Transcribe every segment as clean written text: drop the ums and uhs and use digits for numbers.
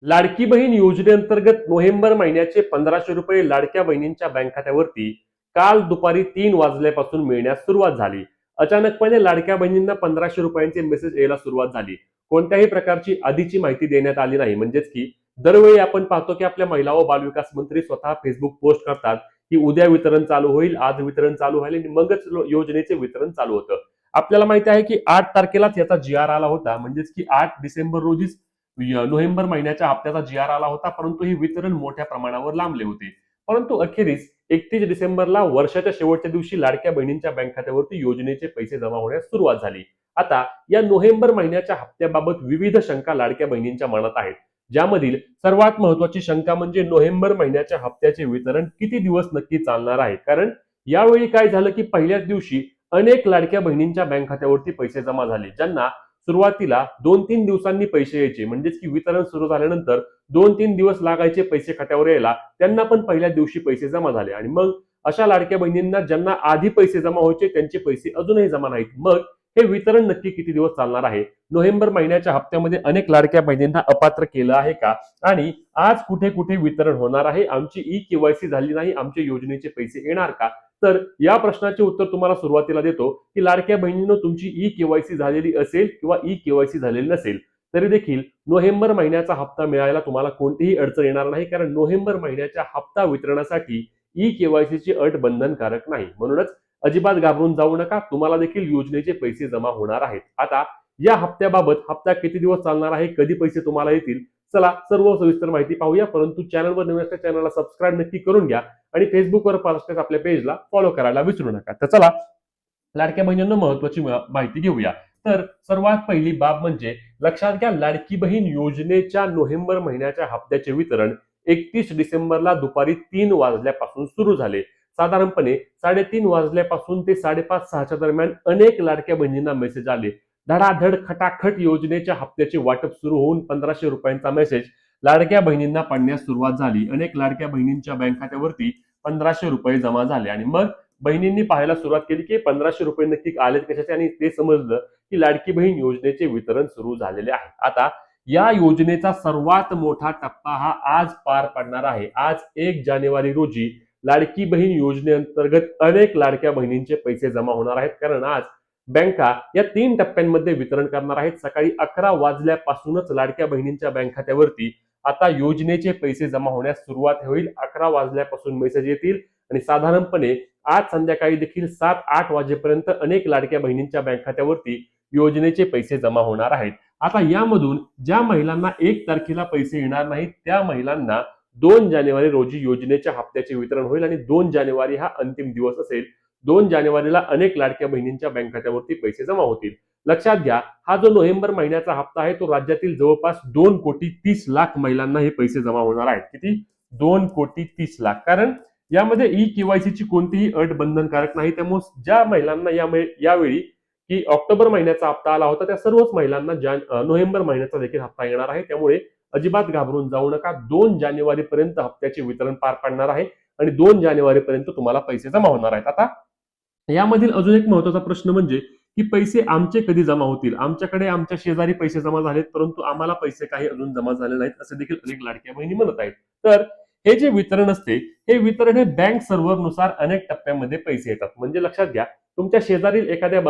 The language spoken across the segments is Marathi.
लाडकी बहीण योजनेअंतर्गत नोव्हेंबर महिन्याचे 1500 रुपये लाडक्या बहिणींच्या बँक खात्यावरती काल दुपारी 3 वाजल्यापासून मिळण्यास सुरुवात झाली. अचानकपणे लाडक्या बहिणींना 1500 रुपयांचे मेसेज यायला सुरुवात झाली. कोणत्याही प्रकारची आधीची माहिती देण्यात आली नाही. म्हणजेच की दरवेळी आपण पाहतो की आपल्या महिला व बालविकास मंत्री स्वतः फेसबुक पोस्ट करतात की उद्या वितरण चालू होईल, आज वितरण चालू होईल आणि मगच योजनेचे वितरण चालू होतं. आपल्याला माहिती आहे की 8 तारखेलाच याचा जी आर आला होता. म्हणजेच की 8 डिसेंबर रोजीच नोव्हेंबर महिन्याच्या हप्त्याचा जी आर आला होता, परंतु हे वितरण मोठ्या प्रमाणावर लांबले होते. परंतु अखेरीस 31 डिसेंबरला वर्षाच्या शेवटच्या दिवशी लाडक्या बहिणींच्या बँक खात्यावरती योजनेचे पैसे जमा होण्यास सुरुवात झाली. आता या नोव्हेंबर महिन्याच्या हप्त्याबाबत विविध शंका लाडक्या बहिणींच्या मनात आहेत. ज्यामधील सर्वात महत्वाची शंका म्हणजे नोव्हेंबर महिन्याच्या हप्त्याचे वितरण किती दिवस नक्की चालणार आहे. कारण यावेळी काय झालं की पहिल्याच दिवशी अनेक लाडक्या बहिणींच्या बँक खात्यावरती पैसे जमा झाले, ज्यांना सुरुवातीला 2-3 दिवसांनी पैसे यायचे. म्हणजेच की वितरण सुरू झाल्यानंतर 2-3 दिवस लागायचे पैसे खात्यावर यायला, त्यांना पण पहिल्या दिवशी पैसे जमा झाले. आणि मग अशा लाडक्या बहिणींना ज्यांना आधी पैसे जमा व्हायचे त्यांचे पैसे अजूनही जमा नाहीत. मग हे वितरण नक्की किती दिवस चालणार आहे? नोव्हेंबर महिन्याच्या हप्त्यामध्ये अनेक लाडक्या बहिणींना अपात्र केलं आहे का? आणि आज कुठे कुठे वितरण होणार आहे? आमची ई-केवायसी झाली नाही, आमच्या योजनेचे पैसे येणार का? तर या प्रश्नाचे उत्तर तुम्हाला सुरुवातीला देतो की लाडक्या बहिणींनो, तुमची ई-केवायसी झालेली असेल किंवा ई-केवायसी झालेली नसेल तरी देखील नोव्हेंबर महिन्याचा हप्ता मिळायला तुम्हाला कोणतीही अडचण येणार नाही. कारण नोव्हेंबर महिन्याच्या हप्ता वितरणासाठी ई-केवायसीची अट बंधनकारक नाही. म्हणूनच अजिबात घाबरून जाऊ नका, तुम्हाला देखील योजनेचे पैसे जमा होणार आहेत. आता या हप्त्याबाबत हप्ता किती दिवस चालणार आहे, कधी पैसे तुम्हाला येतील, चला सर्व सविस्तर माहिती पाहूया. परंतु चॅनलवर नवीन असल्यास चॅनलला सबस्क्राईब नक्की करून घ्या आणि फेसबुकवर पाहत असल्यास आपल्या पेजला फॉलो करायला विसरू नका. तर चला लाडक्या बहिणींना महत्वाची माहिती घेऊया. तर सर्वात पहिली बाब म्हणजे लक्षात घ्या, लाडकी बहीण योजनेच्या नोव्हेंबर महिन्याच्या हप्त्याचे वितरण 31 डिसेंबरला दुपारी 3 वाजल्यापासून सुरू झाले. साधारणपणे 3:30 वाजल्यापासून ते 5:30-6च्या दरम्यान अनेक लाडक्या बहिणींना मेसेज आले. धडाधड खटाखट योजनेच्या हप्त्याचे वाटप सुरू होऊन 1500 रुपयांचा मेसेज लाडक्या बहिणींना पडण्यास सुरुवात झाली. अनेक लाडक्या बहिणींच्या बँक खात्यावरती 1500 रुपये जमा झाले आणि मग बहिणींनी पाहायला सुरुवात केली की 1500 रुपये नक्की आलेत कशाचे, आणि ते समजलं की लाडकी बहीण योजनेचे वितरण सुरू झालेले आहे. आता या योजनेचा सर्वात मोठा टप्पा हा आज पार पडणार आहे. आज 1 जानेवारी रोजी लाडकी बहीण योजनेअंतर्गत अनेक लाडक्या बहिणींचे पैसे जमा होणार आहेत. कारण आज बँका या 3 टप्प्यांमध्ये वितरण करणार आहेत. सकाळी 11 वाजल्यापासूनच लाडक्या बहिणींच्या बँक खात्यावरती आता योजनेचे पैसे जमा होण्यास सुरुवात होईल. 11 वाजल्यापासून मेसेज येतील आणि साधारणपणे आज संध्याकाळी देखील 7-8 वाजेपर्यंत अनेक लाडक्या बहिणींच्या बँक खात्यावरती योजनेचे पैसे जमा होणार आहेत. आता यामधून ज्या महिलांना 1 तारखेला पैसे येणार नाहीत त्या महिलांना 2 जानेवारी रोजी योजनेच्या हप्त्याचे वितरण होईल आणि 2 जानेवारी हा अंतिम दिवस असेल. 2 जानेवारीला अनेक लाडक्या बहिणींच्या बँक खात्यावरती पैसे जमा होतील. लक्षात घ्या, हा जो नोव्हेंबर महिन्याचा हप्ता आहे तो राज्यातील जवळपास 2,30,00,000 महिलांना हे पैसे जमा होणार आहेत. किती? 2,30,00,000. कारण यामध्ये ई-केवायसीची कोणतीही अट बंधनकारक नाही. त्यामुळे ज्या महिलांना यावेळी की ऑक्टोबर महिन्याचा हप्ता आला होता त्या सर्वच महिलांना नोव्हेंबर महिन्याचा देखील हप्ता येणार आहे. त्यामुळे अजिबात घाबरून जाऊ नका. 2 जानेवारी पर्यंत हप्त्याचे वितरण पार पडणार आहे आणि 2 जानेवारी पर्यंत तुम्हाला पैसे जमा होणार आहेत. आता यामधील अजून एक महत्वाचा प्रश्न म्हणजे की पैसे आमचे कधी जमा होतील? आमच्याकडे आमच्या शेजारी पैसे जमा झालेत, परंतु आम्हाला पैसे काही अजून जमा झाले नाहीत, असे देखील अनेक लाडक्या बहिणी म्हणत आहेत. तर हे जे वितरण असते, हे वितरण हे बँक सर्व्हरनुसार अनेक टप्प्यामध्ये पैसे येतात. म्हणजे लक्षात घ्या, तुमच्या शेजारील एखाद्या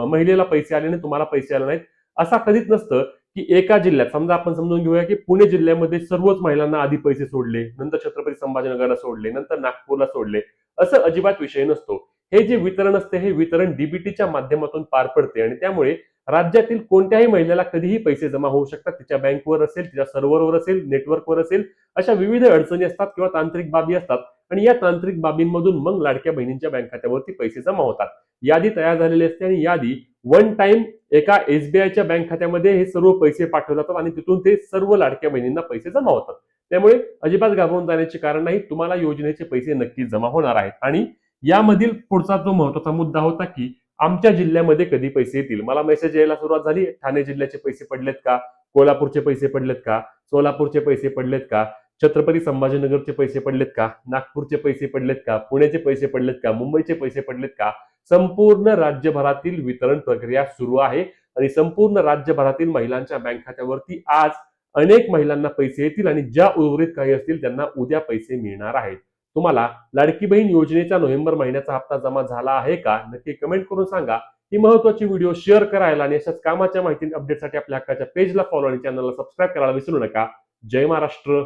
महिलेला पैसे आले नाही, तुम्हाला पैसे आले नाहीत, असा कधीच नसतं की एका जिल्ह्यात, समजा आपण समजून घेऊया की पुणे जिल्ह्यामध्ये सर्वच महिलांना आधी पैसे सोडले, नंतर छत्रपती संभाजीनगरला सोडले, नंतर नागपूरला सोडले, असं अजिबात विषय नसतो. हे जे वितरण असते हे वितरण डीबीटीच्या माध्यमातून पार पडते आणि त्यामुळे राज्यातील कोणत्याही महिलेला कधीही पैसे जमा होऊ शकतात. तिच्या बँकवर असेल, तिच्या सर्व्हरवर असेल, नेटवर्कवर असेल, अशा विविध अडचणी असतात किंवा तांत्रिक बाबी असतात आणि या तांत्रिक बाबींमधून मग लाडक्या बहिणींच्या बँक खात्यावरती पैसे जमा होतात. यादी तयार झालेली असते आणि यादी वन टाइम एका एसबीआयच्या बँक खात्यामध्ये हे सर्व पैसे पाठवले जातात आणि तिथून ते सर्व लाडक्या बहिणींना पैसे जमा होतात. त्यामुळे अजिबात घाबरून जाण्याचे कारण नाही, तुम्हाला योजनेचे पैसे नक्कीच जमा होणार आहेत. आणि यामधील पुढचा जो महत्वाचा मुद्दा होता की आमच्या जिल्ह्यामध्ये कधी पैसे येतील. मला मेसेज यायला सुरुवात झाली, ठाणे जिल्ह्याचे पैसे पडलेत का, कोल्हापूरचे पैसे पडलेत का, सोलापूरचे पैसे पडलेत का, छत्रपती संभाजीनगरचे पैसे पडलेत का, नागपूरचे पैसे पडलेत का, पुण्याचे पैसे पडलेत का, मुंबईचे पैसे पडलेत का. संपूर्ण राज्यभरातील वितरण प्रक्रिया सुरू आहे आणि संपूर्ण राज्यभरातील महिलांच्या बँक खात्यावरती आज अनेक महिलांना पैसे येतील आणि ज्या उर्वरित काही असतील त्यांना उद्या पैसे मिळणार आहेत. तुम्हाला लाडकी बहीण योजनेचा नोव्हेंबर महिन्याचा हप्ता जमा झाला आहे का? नक्की कमेंट करून सांगा. ही महत्त्वाची व्हिडिओ शेअर करायला आणि अशाच कामाच्या माहिती अपडेटसाठी आपल्या हक्काच्या पेजला फॉलो आणि चॅनलला सबस्क्राईब करायला विसरू नका. जय महाराष्ट्र.